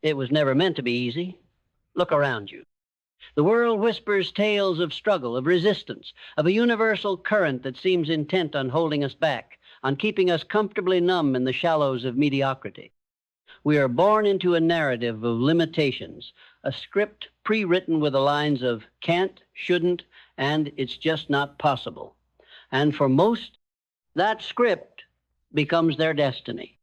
It was never meant to be easy. Look around you. The world whispers tales of struggle, of resistance, of a universal current that seems intent on holding us back, on keeping us comfortably numb in the shallows of mediocrity. We are born into a narrative of limitations, a script pre-written with the lines of can't, shouldn't, and it's just not possible. And for most, that script becomes their destiny.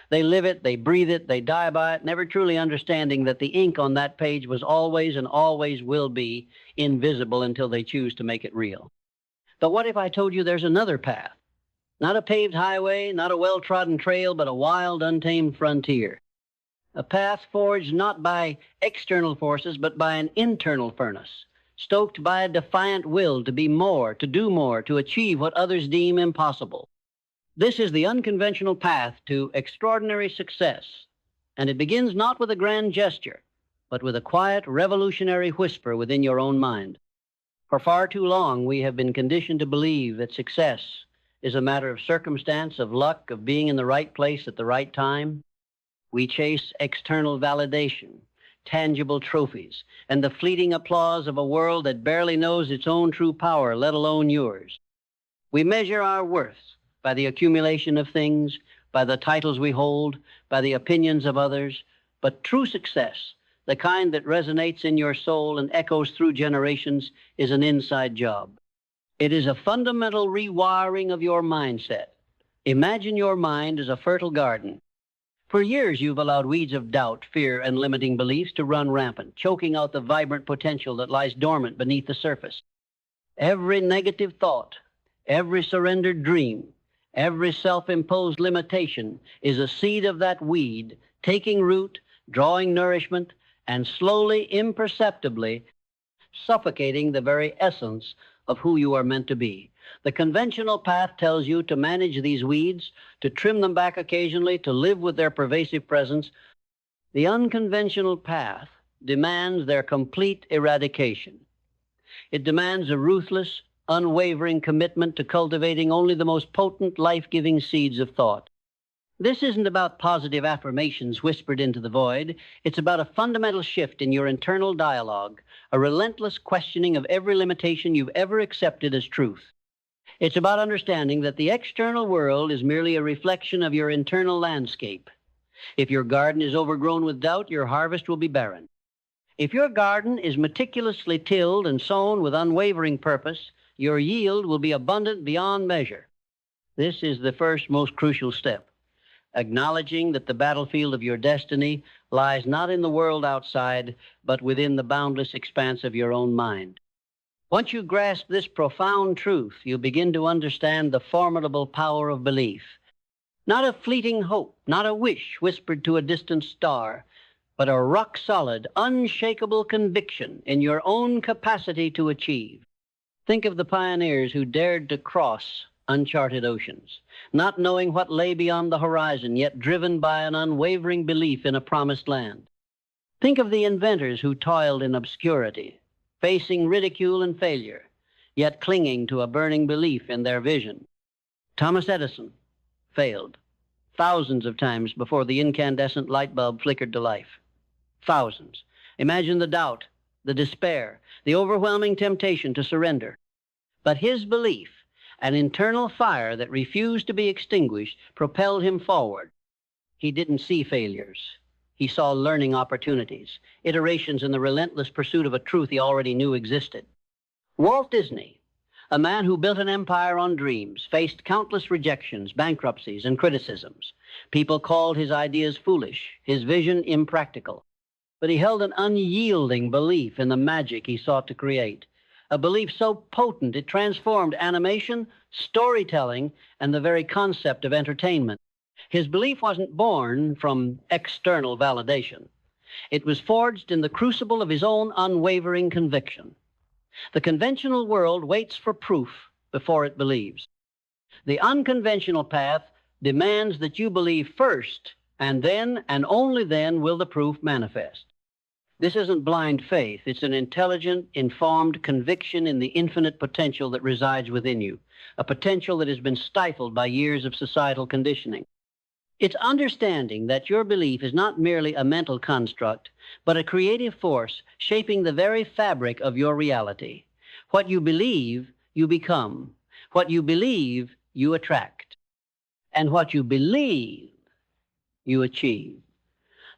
They live it, they breathe it, they die by it, never truly understanding that the ink on that page was always and always will be invisible until they choose to make it real. But what if I told you there's another path? Not a paved highway, not a well-trodden trail, but a wild, untamed frontier. A path forged not by external forces, but by an internal furnace, stoked by a defiant will to be more, to do more, to achieve what others deem impossible. This is the unconventional path to extraordinary success, and it begins not with a grand gesture, but with a quiet, revolutionary whisper within your own mind. For far too long, we have been conditioned to believe that success is a matter of circumstance, of luck, of being in the right place at the right time. We chase external validation, tangible trophies, and the fleeting applause of a world that barely knows its own true power, let alone yours. We measure our worth by the accumulation of things, by the titles we hold, by the opinions of others. But true success, the kind that resonates in your soul and echoes through generations, is an inside job. It is a fundamental rewiring of your mindset. Imagine your mind as a fertile garden. For years, you've allowed weeds of doubt, fear, and limiting beliefs to run rampant, choking out the vibrant potential that lies dormant beneath the surface. Every negative thought, every surrendered dream, every self-imposed limitation is a seed of that weed, taking root, drawing nourishment, and slowly, imperceptibly, suffocating the very essence of who you are meant to be. The conventional path tells you to manage these weeds, to trim them back occasionally, to live with their pervasive presence. The unconventional path demands their complete eradication. It demands a ruthless, unwavering commitment to cultivating only the most potent, life-giving seeds of thought. This isn't about positive affirmations whispered into the void. It's about a fundamental shift in your internal dialogue, a relentless questioning of every limitation you've ever accepted as truth. It's about understanding that the external world is merely a reflection of your internal landscape. If your garden is overgrown with doubt, your harvest will be barren. If your garden is meticulously tilled and sown with unwavering purpose, your yield will be abundant beyond measure. This is the first most crucial step, acknowledging that the battlefield of your destiny lies not in the world outside, but within the boundless expanse of your own mind. Once you grasp this profound truth, you begin to understand the formidable power of belief. Not a fleeting hope, not a wish whispered to a distant star, but a rock-solid, unshakable conviction in your own capacity to achieve. Think of the pioneers who dared to cross uncharted oceans, not knowing what lay beyond the horizon, yet driven by an unwavering belief in a promised land. Think of the inventors who toiled in obscurity, facing ridicule and failure, yet clinging to a burning belief in their vision. Thomas Edison failed thousands of times before the incandescent light bulb flickered to life. Thousands. Imagine the doubt, the despair, the overwhelming temptation to surrender. But his belief, an internal fire that refused to be extinguished, propelled him forward. He didn't see failures. He saw learning opportunities, iterations in the relentless pursuit of a truth he already knew existed. Walt Disney, a man who built an empire on dreams, faced countless rejections, bankruptcies, and criticisms. People called his ideas foolish, his vision impractical. But he held an unyielding belief in the magic he sought to create, a belief so potent it transformed animation, storytelling, and the very concept of entertainment. His belief wasn't born from external validation. It was forged in the crucible of his own unwavering conviction. The conventional world waits for proof before it believes. The unconventional path demands that you believe first, and then, and only then, will the proof manifest. This isn't blind faith. It's an intelligent, informed conviction in the infinite potential that resides within you, a potential that has been stifled by years of societal conditioning. It's understanding that your belief is not merely a mental construct, but a creative force shaping the very fabric of your reality. What you believe, you become. What you believe, you attract. And what you believe, you achieve.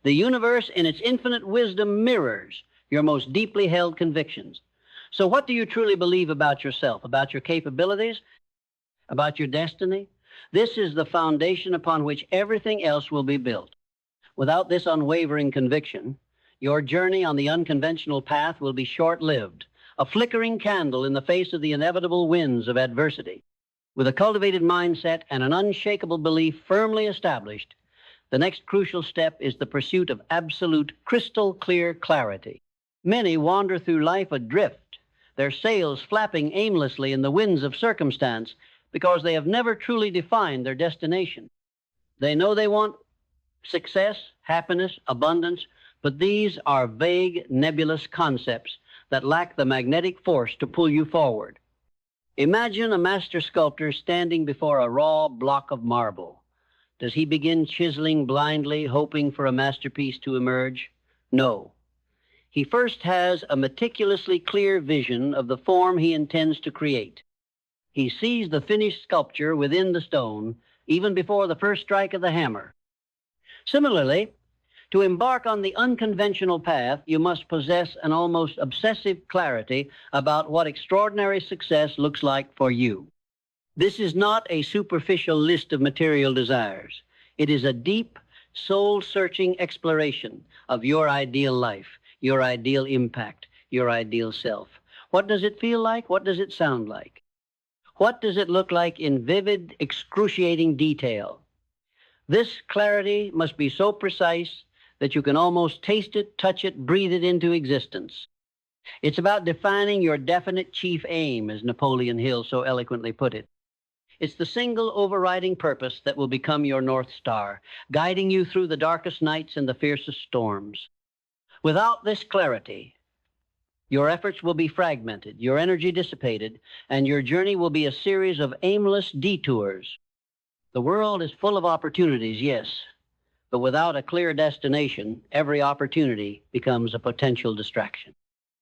The universe, in its infinite wisdom, mirrors your most deeply held convictions. So what do you truly believe about yourself, about your capabilities, about your destiny? This is the foundation upon which everything else will be built. Without this unwavering conviction, your journey on the unconventional path will be short-lived, a flickering candle in the face of the inevitable winds of adversity. With a cultivated mindset and an unshakable belief firmly established, the next crucial step is the pursuit of absolute, crystal-clear clarity. Many wander through life adrift, their sails flapping aimlessly in the winds of circumstance because they have never truly defined their destination. They know they want success, happiness, abundance, but these are vague, nebulous concepts that lack the magnetic force to pull you forward. Imagine a master sculptor standing before a raw block of marble. Does he begin chiseling blindly, hoping for a masterpiece to emerge? No. He first has a meticulously clear vision of the form he intends to create. He sees the finished sculpture within the stone, even before the first strike of the hammer. Similarly, to embark on the unconventional path, you must possess an almost obsessive clarity about what extraordinary success looks like for you. This is not a superficial list of material desires. It is a deep, soul-searching exploration of your ideal life, your ideal impact, your ideal self. What does it feel like? What does it sound like? What does it look like in vivid, excruciating detail? This clarity must be so precise that you can almost taste it, touch it, breathe it into existence. It's about defining your definite chief aim, as Napoleon Hill so eloquently put it. It's the single overriding purpose that will become your North Star, guiding you through the darkest nights and the fiercest storms. Without this clarity, your efforts will be fragmented, your energy dissipated, and your journey will be a series of aimless detours. The world is full of opportunities, yes, but without a clear destination, every opportunity becomes a potential distraction.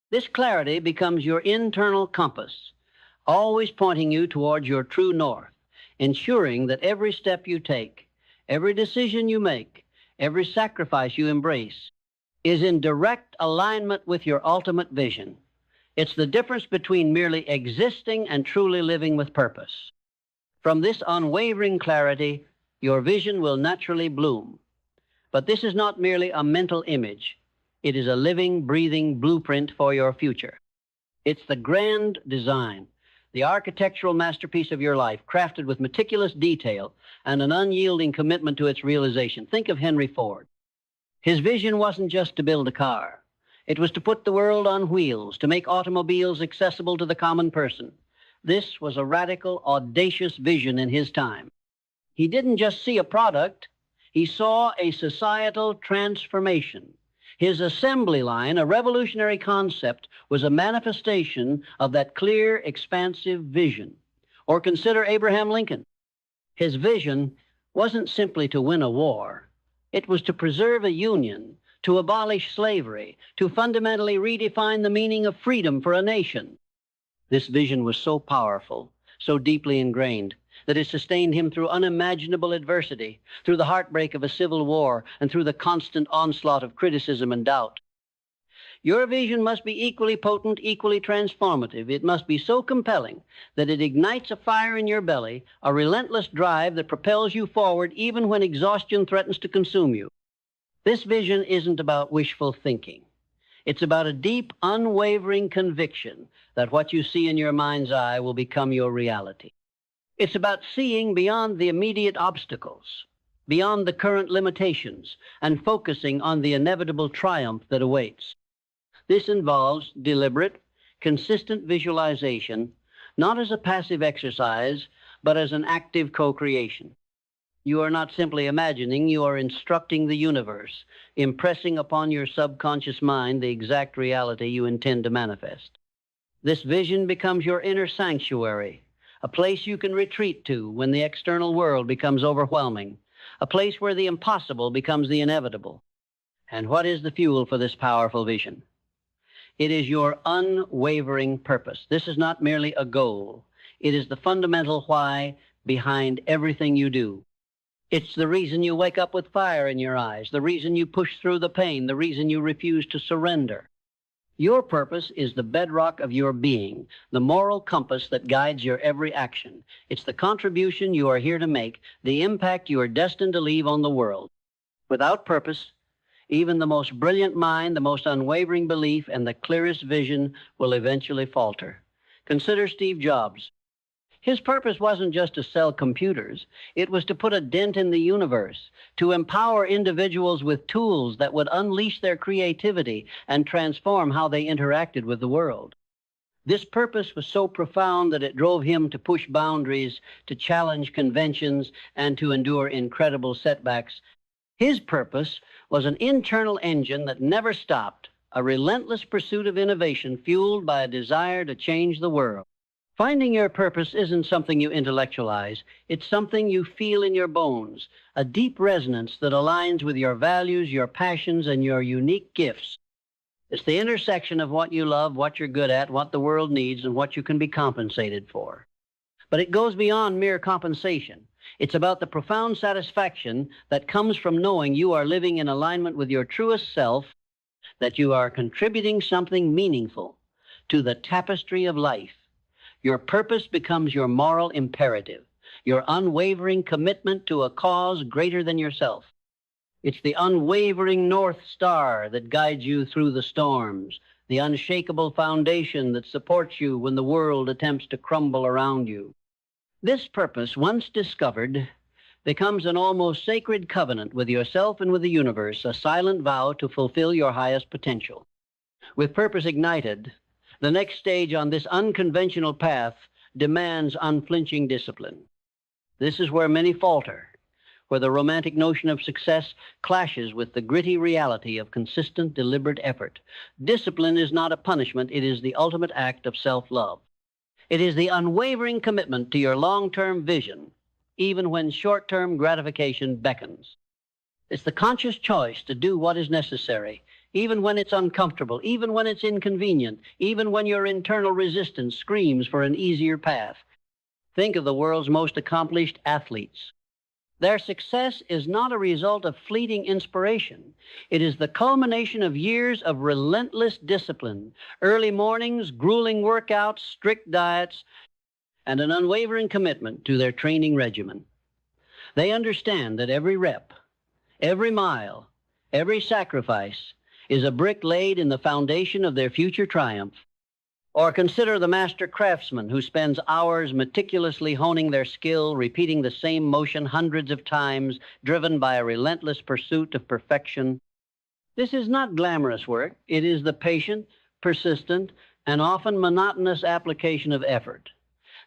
This clarity becomes your internal compass, always pointing you towards your true north, ensuring that every step you take, every decision you make, every sacrifice you embrace, is in direct alignment with your ultimate vision. It's the difference between merely existing and truly living with purpose. From this unwavering clarity, your vision will naturally bloom. But this is not merely a mental image. It is a living, breathing blueprint for your future. It's the grand design, the architectural masterpiece of your life, crafted with meticulous detail and an unyielding commitment to its realization. Think of Henry Ford. His vision wasn't just to build a car. It was to put the world on wheels, to make automobiles accessible to the common person. This was a radical, audacious vision in his time. He didn't just see a product, he saw a societal transformation. His assembly line, a revolutionary concept, was a manifestation of that clear, expansive vision. Or consider Abraham Lincoln. His vision wasn't simply to win a war. It was to preserve a union, to abolish slavery, to fundamentally redefine the meaning of freedom for a nation. This vision was so powerful, so deeply ingrained, that it sustained him through unimaginable adversity, through the heartbreak of a civil war, and through the constant onslaught of criticism and doubt. Your vision must be equally potent, equally transformative. It must be so compelling that it ignites a fire in your belly, a relentless drive that propels you forward even when exhaustion threatens to consume you. This vision isn't about wishful thinking. It's about a deep, unwavering conviction that what you see in your mind's eye will become your reality. It's about seeing beyond the immediate obstacles, beyond the current limitations, and focusing on the inevitable triumph that awaits. This involves deliberate, consistent visualization, not as a passive exercise, but as an active co-creation. You are not simply imagining, you are instructing the universe, impressing upon your subconscious mind the exact reality you intend to manifest. This vision becomes your inner sanctuary, a place you can retreat to when the external world becomes overwhelming, a place where the impossible becomes the inevitable. And what is the fuel for this powerful vision? It is your unwavering purpose. This is not merely a goal. It is the fundamental why behind everything you do. It's the reason you wake up with fire in your eyes, the reason you push through the pain, the reason you refuse to surrender. Your purpose is the bedrock of your being, the moral compass that guides your every action. It's the contribution you are here to make, the impact you are destined to leave on the world. Without purpose, even the most brilliant mind, the most unwavering belief, and the clearest vision will eventually falter. Consider Steve Jobs. His purpose wasn't just to sell computers. It was to put a dent in the universe, to empower individuals with tools that would unleash their creativity and transform how they interacted with the world. This purpose was so profound that it drove him to push boundaries, to challenge conventions, and to endure incredible setbacks. His purpose was an internal engine that never stopped, a relentless pursuit of innovation fueled by a desire to change the world. Finding your purpose isn't something you intellectualize. It's something you feel in your bones, a deep resonance that aligns with your values, your passions, and your unique gifts. It's the intersection of what you love, what you're good at, what the world needs, and what you can be compensated for. But it goes beyond mere compensation. It's about the profound satisfaction that comes from knowing you are living in alignment with your truest self, that you are contributing something meaningful to the tapestry of life. Your purpose becomes your moral imperative, your unwavering commitment to a cause greater than yourself. It's the unwavering North Star that guides you through the storms, the unshakable foundation that supports you when the world attempts to crumble around you. This purpose, once discovered, becomes an almost sacred covenant with yourself and with the universe, a silent vow to fulfill your highest potential. With purpose ignited, the next stage on this unconventional path demands unflinching discipline. This is where many falter, where the romantic notion of success clashes with the gritty reality of consistent, deliberate effort. Discipline is not a punishment. It is the ultimate act of self-love. It is the unwavering commitment to your long-term vision, even when short-term gratification beckons. It's the conscious choice to do what is necessary, even when it's uncomfortable, even when it's inconvenient, even when your internal resistance screams for an easier path. Think of the world's most accomplished athletes. Their success is not a result of fleeting inspiration. It is the culmination of years of relentless discipline, early mornings, grueling workouts, strict diets, and an unwavering commitment to their training regimen. They understand that every rep, every mile, every sacrifice is a brick laid in the foundation of their future triumph. Or consider the master craftsman who spends hours meticulously honing their skill, repeating the same motion hundreds of times, driven by a relentless pursuit of perfection. This is not glamorous work. It is the patient, persistent, and often monotonous application of effort.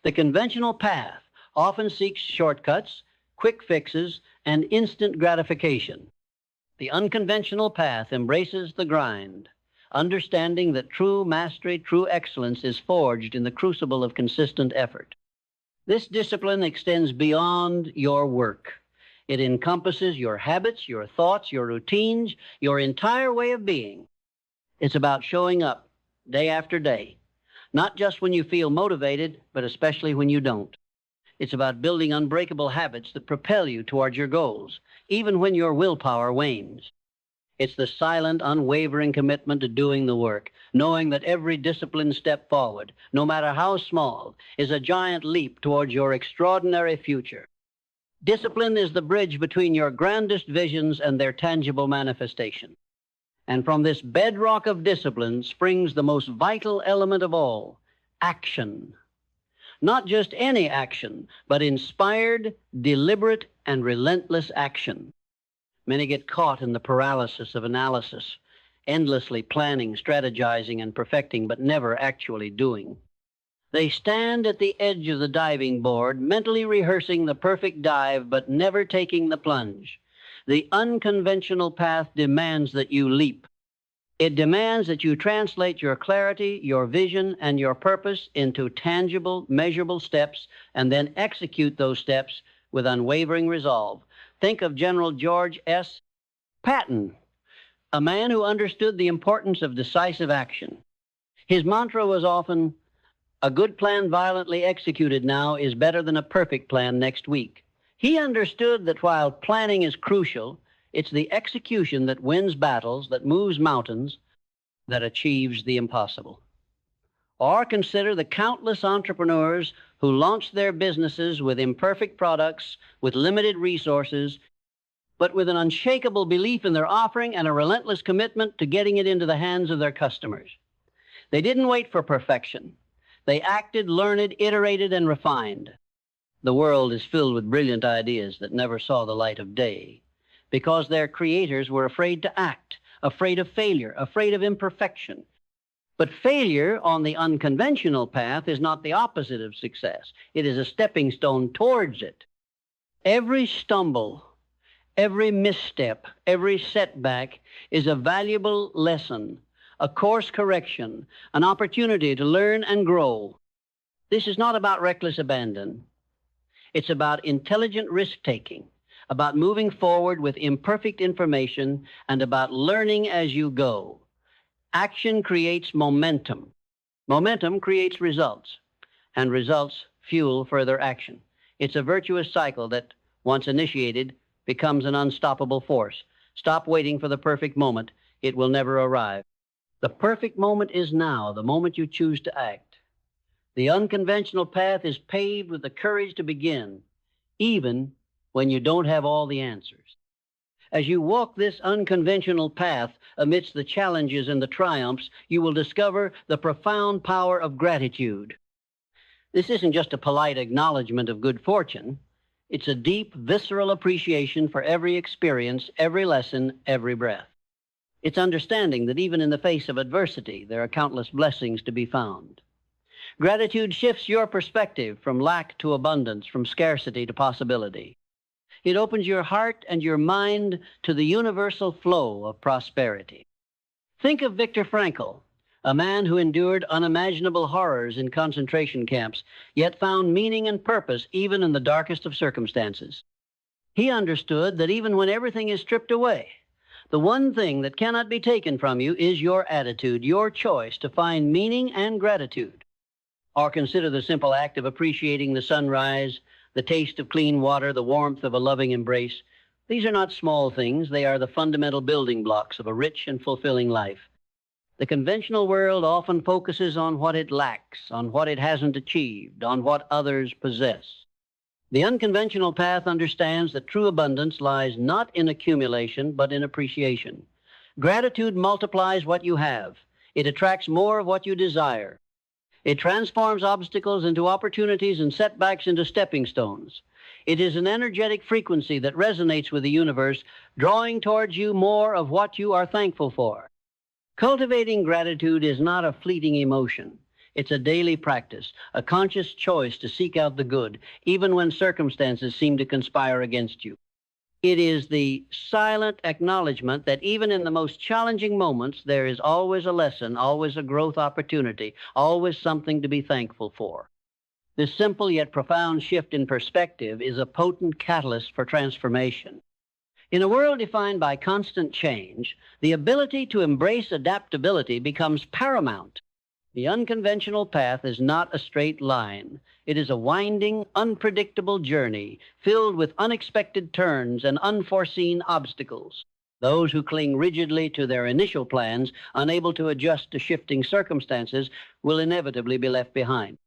The conventional path often seeks shortcuts, quick fixes, and instant gratification. The unconventional path embraces the grind, understanding that true mastery, true excellence is forged in the crucible of consistent effort. This discipline extends beyond your work. It encompasses your habits, your thoughts, your routines, your entire way of being. It's about showing up day after day, not just when you feel motivated, but especially when you don't. It's about building unbreakable habits that propel you towards your goals, even when your willpower wanes. It's the silent, unwavering commitment to doing the work, knowing that every disciplined step forward, no matter how small, is a giant leap towards your extraordinary future. Discipline is the bridge between your grandest visions and their tangible manifestation. And from this bedrock of discipline springs the most vital element of all, action. Not just any action, but inspired, deliberate, and relentless action. Many get caught in the paralysis of analysis, endlessly planning, strategizing, and perfecting, but never actually doing. They stand at the edge of the diving board, mentally rehearsing the perfect dive, but never taking the plunge. The unconventional path demands that you leap. It demands that you translate your clarity, your vision, and your purpose into tangible, measurable steps, and then execute those steps with unwavering resolve. Think of General George S. Patton, a man who understood the importance of decisive action. His mantra was often, "A good plan violently executed now is better than a perfect plan next week." He understood that while planning is crucial, it's the execution that wins battles, that moves mountains, that achieves the impossible. Or consider the countless entrepreneurs who launched their businesses with imperfect products, with limited resources, but with an unshakable belief in their offering and a relentless commitment to getting it into the hands of their customers. They didn't wait for perfection. They acted, learned, iterated, and refined. The world is filled with brilliant ideas that never saw the light of day because their creators were afraid to act, afraid of failure, afraid of imperfection. But failure on the unconventional path is not the opposite of success. It is a stepping stone towards it. Every stumble, every misstep, every setback is a valuable lesson, a course correction, an opportunity to learn and grow. This is not about reckless abandon. It's about intelligent risk-taking, about moving forward with imperfect information, and about learning as you go. Action creates momentum. Momentum creates results, and results fuel further action. It's a virtuous cycle that, once initiated, becomes an unstoppable force. Stop waiting for the perfect moment. It will never arrive. The perfect moment is now, the moment you choose to act. The unconventional path is paved with the courage to begin, even when you don't have all the answers. As you walk this unconventional path amidst the challenges and the triumphs, you will discover the profound power of gratitude. This isn't just a polite acknowledgement of good fortune. It's a deep, visceral appreciation for every experience, every lesson, every breath. It's understanding that even in the face of adversity, there are countless blessings to be found. Gratitude shifts your perspective from lack to abundance, from scarcity to possibility. It opens your heart and your mind to the universal flow of prosperity. Think of Viktor Frankl, a man who endured unimaginable horrors in concentration camps, yet found meaning and purpose even in the darkest of circumstances. He understood that even when everything is stripped away, the one thing that cannot be taken from you is your attitude, your choice to find meaning and gratitude. Or consider the simple act of appreciating the sunrise, the taste of clean water, the warmth of a loving embrace. These are not small things. They are the fundamental building blocks of a rich and fulfilling life. The conventional world often focuses on what it lacks, on what it hasn't achieved, on what others possess. The unconventional path understands that true abundance lies not in accumulation, but in appreciation. Gratitude multiplies what you have. It attracts more of what you desire. It transforms obstacles into opportunities and setbacks into stepping stones. It is an energetic frequency that resonates with the universe, drawing towards you more of what you are thankful for. Cultivating gratitude is not a fleeting emotion. It's a daily practice, a conscious choice to seek out the good, even when circumstances seem to conspire against you. It is the silent acknowledgement that even in the most challenging moments, there is always a lesson, always a growth opportunity, always something to be thankful for. This simple yet profound shift in perspective is a potent catalyst for transformation. In a world defined by constant change, the ability to embrace adaptability becomes paramount. The unconventional path is not a straight line. It is a winding, unpredictable journey filled with unexpected turns and unforeseen obstacles. Those who cling rigidly to their initial plans, unable to adjust to shifting circumstances, will inevitably be left behind.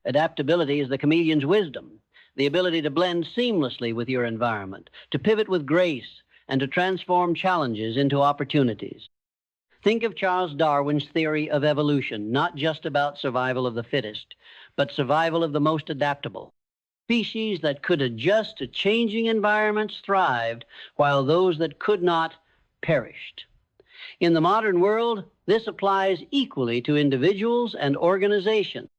Adaptability is the chameleon's wisdom, the ability to blend seamlessly with your environment, to pivot with grace, and to transform challenges into opportunities. Think of Charles Darwin's theory of evolution, not just about survival of the fittest, but survival of the most adaptable. Species that could adjust to changing environments thrived, while those that could not perished. In the modern world, this applies equally to individuals and organizations.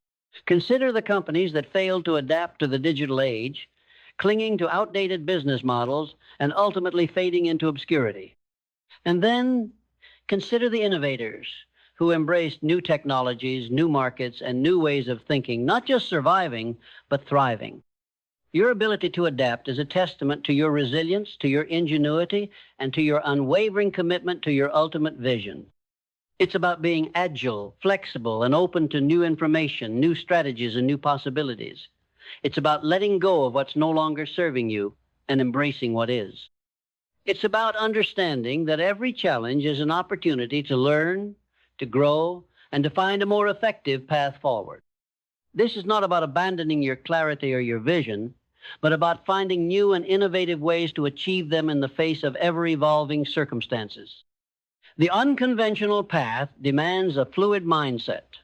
Consider the companies that failed to adapt to the digital age, clinging to outdated business models and ultimately fading into obscurity. And then consider the innovators who embraced new technologies, new markets, and new ways of thinking, not just surviving, but thriving. Your ability to adapt is a testament to your resilience, to your ingenuity, and to your unwavering commitment to your ultimate vision. It's about being agile, flexible, and open to new information, new strategies, and new possibilities. It's about letting go of what's no longer serving you and embracing what is. It's about understanding that every challenge is an opportunity to learn, to grow, and to find a more effective path forward. This is not about abandoning your clarity or your vision, but about finding new and innovative ways to achieve them in the face of ever-evolving circumstances. The unconventional path demands a fluid mindset,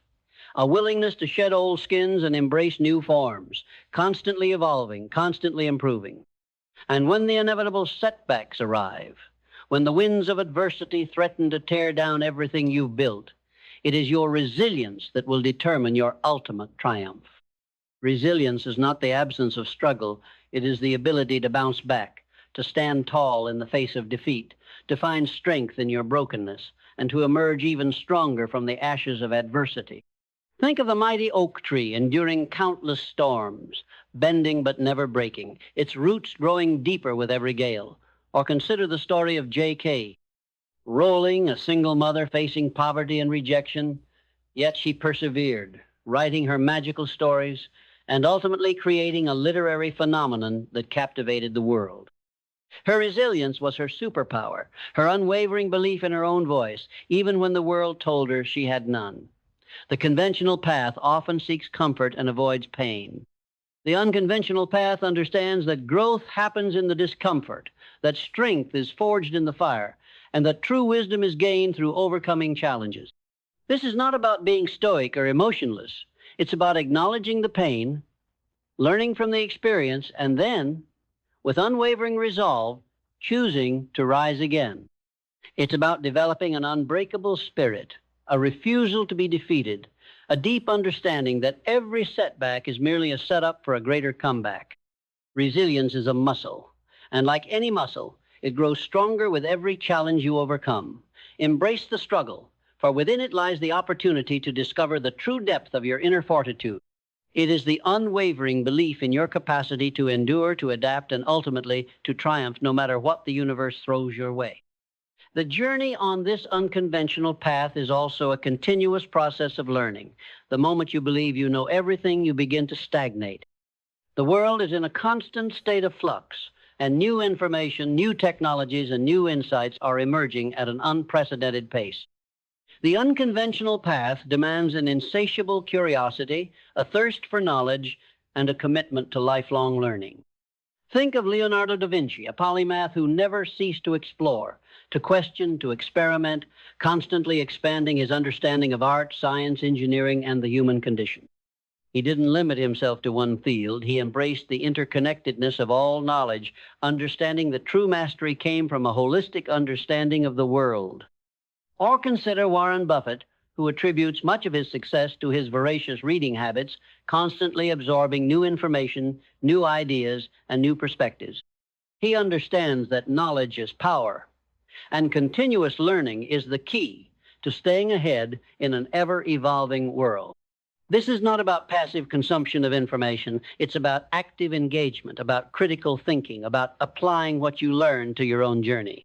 a willingness to shed old skins and embrace new forms, constantly evolving, constantly improving. And when the inevitable setbacks arrive, when the winds of adversity threaten to tear down everything you've built, it is your resilience that will determine your ultimate triumph. Resilience is not the absence of struggle. It is the ability to bounce back, to stand tall in the face of defeat, to find strength in your brokenness, and to emerge even stronger from the ashes of adversity. Think of the mighty oak tree enduring countless storms, bending but never breaking, its roots growing deeper with every gale. Or consider the story of J.K., Rowling, a single mother facing poverty and rejection, yet she persevered, writing her magical stories and ultimately creating a literary phenomenon that captivated the world. Her resilience was her superpower, her unwavering belief in her own voice, even when the world told her she had none. The conventional path often seeks comfort and avoids pain. The unconventional path understands that growth happens in the discomfort, that strength is forged in the fire, and that true wisdom is gained through overcoming challenges. This is not about being stoic or emotionless. It's about acknowledging the pain, learning from the experience, and then, with unwavering resolve, choosing to rise again. It's about developing an unbreakable spirit, a refusal to be defeated, a deep understanding that every setback is merely a setup for a greater comeback. Resilience is a muscle, and like any muscle, it grows stronger with every challenge you overcome. Embrace the struggle, for within it lies the opportunity to discover the true depth of your inner fortitude. It is the unwavering belief in your capacity to endure, to adapt, and ultimately to triumph no matter what the universe throws your way. The journey on this unconventional path is also a continuous process of learning. The moment you believe you know everything, you begin to stagnate. The world is in a constant state of flux, and new information, new technologies, and new insights are emerging at an unprecedented pace. The unconventional path demands an insatiable curiosity, a thirst for knowledge, and a commitment to lifelong learning. Think of Leonardo da Vinci, a polymath who never ceased to explore, to question, to experiment, constantly expanding his understanding of art, science, engineering, and the human condition. He didn't limit himself to one field. He embraced the interconnectedness of all knowledge, understanding that true mastery came from a holistic understanding of the world. Or consider Warren Buffett, who attributes much of his success to his voracious reading habits, constantly absorbing new information, new ideas, and new perspectives. He understands that knowledge is power, and continuous learning is the key to staying ahead in an ever-evolving world. This is not about passive consumption of information. It's about active engagement, about critical thinking, about applying what you learn to your own journey.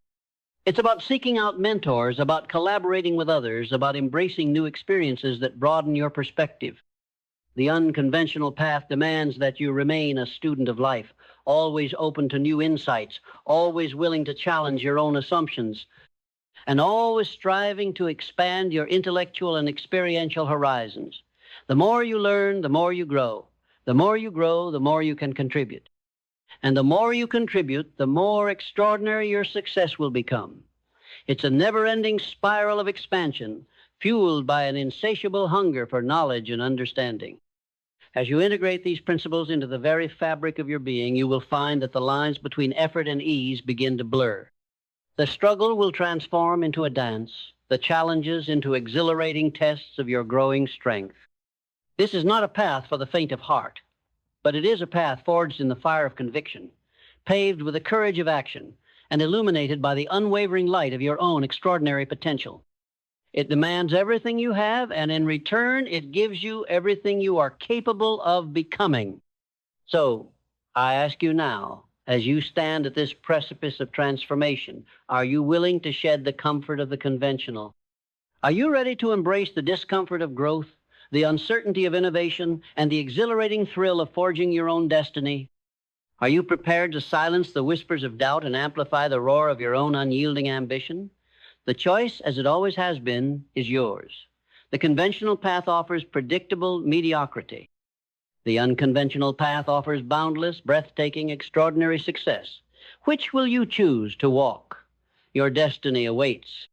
It's about seeking out mentors, about collaborating with others, about embracing new experiences that broaden your perspective. The unconventional path demands that you remain a student of life, always open to new insights, always willing to challenge your own assumptions, and always striving to expand your intellectual and experiential horizons. The more you learn, the more you grow. The more you grow, the more you can contribute. And the more you contribute, the more extraordinary your success will become. It's a never-ending spiral of expansion, fueled by an insatiable hunger for knowledge and understanding. As you integrate these principles into the very fabric of your being, you will find that the lines between effort and ease begin to blur. The struggle will transform into a dance, the challenges into exhilarating tests of your growing strength. This is not a path for the faint of heart, but it is a path forged in the fire of conviction, paved with the courage of action, and illuminated by the unwavering light of your own extraordinary potential. It demands everything you have, and in return, it gives you everything you are capable of becoming. So, I ask you now, as you stand at this precipice of transformation, are you willing to shed the comfort of the conventional? Are you ready to embrace the discomfort of growth, the uncertainty of innovation, and the exhilarating thrill of forging your own destiny? Are you prepared to silence the whispers of doubt and amplify the roar of your own unyielding ambition? The choice, as it always has been, is yours. The conventional path offers predictable mediocrity. The unconventional path offers boundless, breathtaking, extraordinary success. Which will you choose to walk? Your destiny awaits.